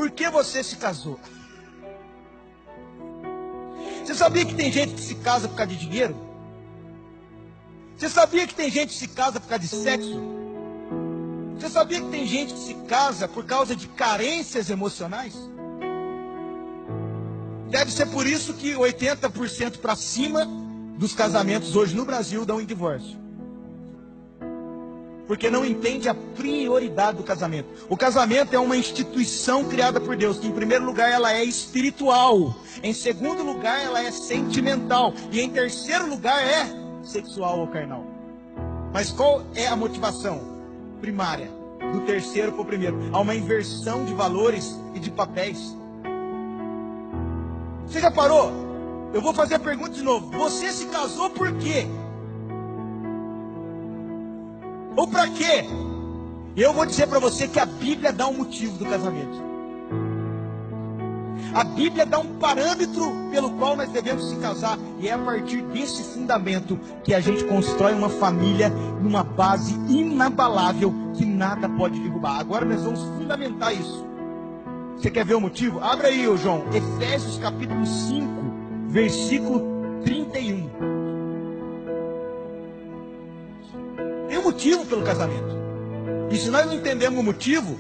por que você se casou. Você sabia que tem gente que se casa por causa de dinheiro? Você sabia que tem gente que se casa por causa de sexo? Você sabia que tem gente que se casa por causa de carências emocionais? Deve ser por isso que 80% para cima dos casamentos hoje no Brasil dão em divórcio. Porque não entende a prioridade do casamento. O casamento é uma instituição criada por Deus, que em primeiro lugar ela é espiritual, em segundo lugar ela é sentimental, e em terceiro lugar é sexual ou carnal. Mas qual é a motivação primária do terceiro para o primeiro? Há uma inversão de valores e de papéis. Você já parou? Eu vou fazer a pergunta de novo. Você se casou por quê? Ou para quê? Eu vou dizer para você que a Bíblia dá um motivo do casamento. A Bíblia dá um parâmetro pelo qual nós devemos se casar. E é a partir desse fundamento que a gente constrói uma família numa base inabalável que nada pode derrubar. Agora nós vamos fundamentar isso. Você quer ver o motivo? Abre aí, ô João. Efésios capítulo 5, versículo 31. Tem um motivo pelo casamento. E se nós não entendemos o motivo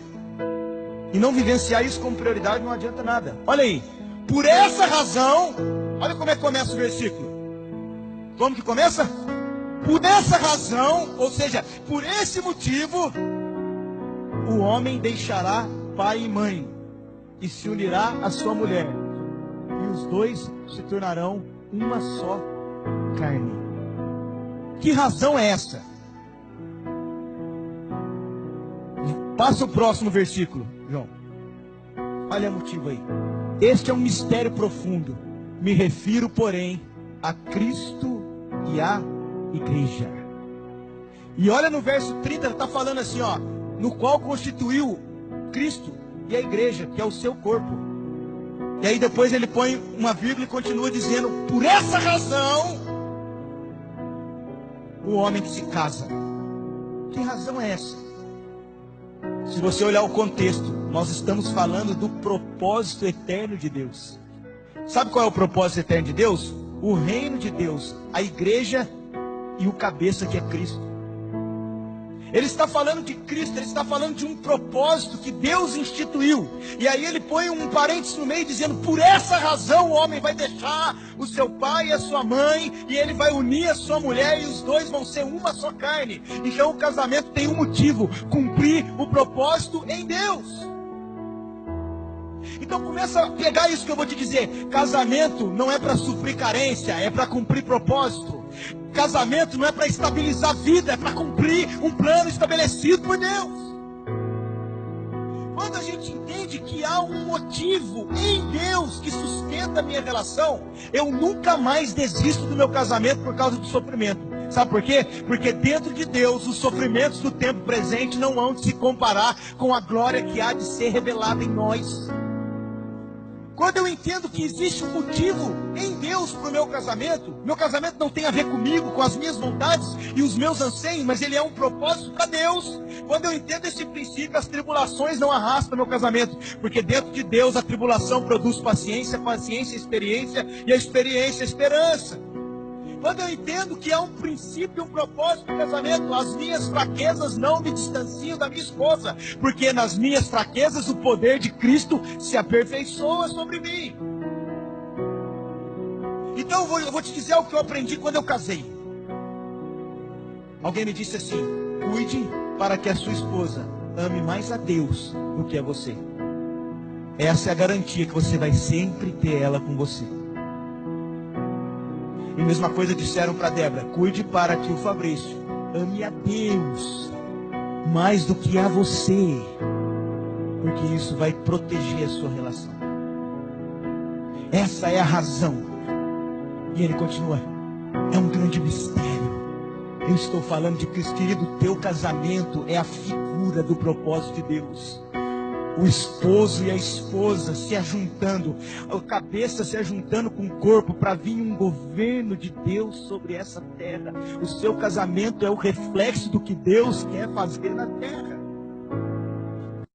e não vivenciar isso como prioridade, não adianta nada. Olha aí. Por essa razão, olha como é que começa o versículo. Como que começa? Por essa razão, ou seja, por esse motivo, o homem deixará pai e mãe e se unirá à sua mulher, e os dois se tornarão uma só carne. Que razão é essa? Passa o próximo versículo, João. Olha o motivo aí. Este é um mistério profundo. Me refiro, porém, a Cristo e à igreja. E olha no verso 30, ele está falando assim, ó, no qual constituiu Cristo e a igreja, que é o seu corpo. E aí depois ele põe uma vírgula e continua dizendo, por essa razão, o homem que se casa. Que razão é essa? Se você olhar o contexto, nós estamos falando do propósito eterno de Deus. Sabe qual é o propósito eterno de Deus? O reino de Deus, a igreja e o cabeça que é Cristo. Ele está falando de Cristo, ele está falando de um propósito que Deus instituiu. E aí ele põe um parênteses no meio dizendo, por essa razão o homem vai deixar o seu pai e a sua mãe, e ele vai unir a sua mulher, e os dois vão ser uma só carne. Então o casamento tem um motivo, cumprir o propósito em Deus. Então começa a pegar isso que eu vou te dizer. Casamento não é para suprir carência, é para cumprir propósito. Casamento não é para estabilizar a vida, é para cumprir um plano estabelecido por Deus. Quando a gente entende que há um motivo em Deus que sustenta a minha relação, eu nunca mais desisto do meu casamento por causa do sofrimento. Sabe por quê? Porque dentro de Deus, os sofrimentos do tempo presente não hão de se comparar com a glória que há de ser revelada em nós. Quando eu entendo que existe um motivo em Deus para o meu casamento não tem a ver comigo, com as minhas vontades e os meus anseios, mas ele é um propósito para Deus. Quando eu entendo esse princípio, as tribulações não arrastam meu casamento, porque dentro de Deus a tribulação produz paciência, paciência, experiência, e a experiência, esperança. Quando eu entendo que há um princípio, um propósito no casamento, as minhas fraquezas não me distanciam da minha esposa, porque nas minhas fraquezas o poder de Cristo se aperfeiçoa sobre mim. Então eu vou te dizer o que eu aprendi quando eu casei. Alguém me disse assim, cuide para que a sua esposa ame mais a Deus do que a você. Essa é a garantia que você vai sempre ter ela com você. E a mesma coisa disseram para Débora, cuide para que o Fabrício ame a Deus mais do que a você, porque isso vai proteger a sua relação. Essa é a razão. E ele continua, é um grande mistério. Eu estou falando de Cristo, querido, teu casamento é a figura do propósito de Deus. O esposo e a esposa se ajuntando, a cabeça se ajuntando com o corpo para vir um governo de Deus sobre essa terra. O seu casamento é o reflexo do que Deus quer fazer na terra.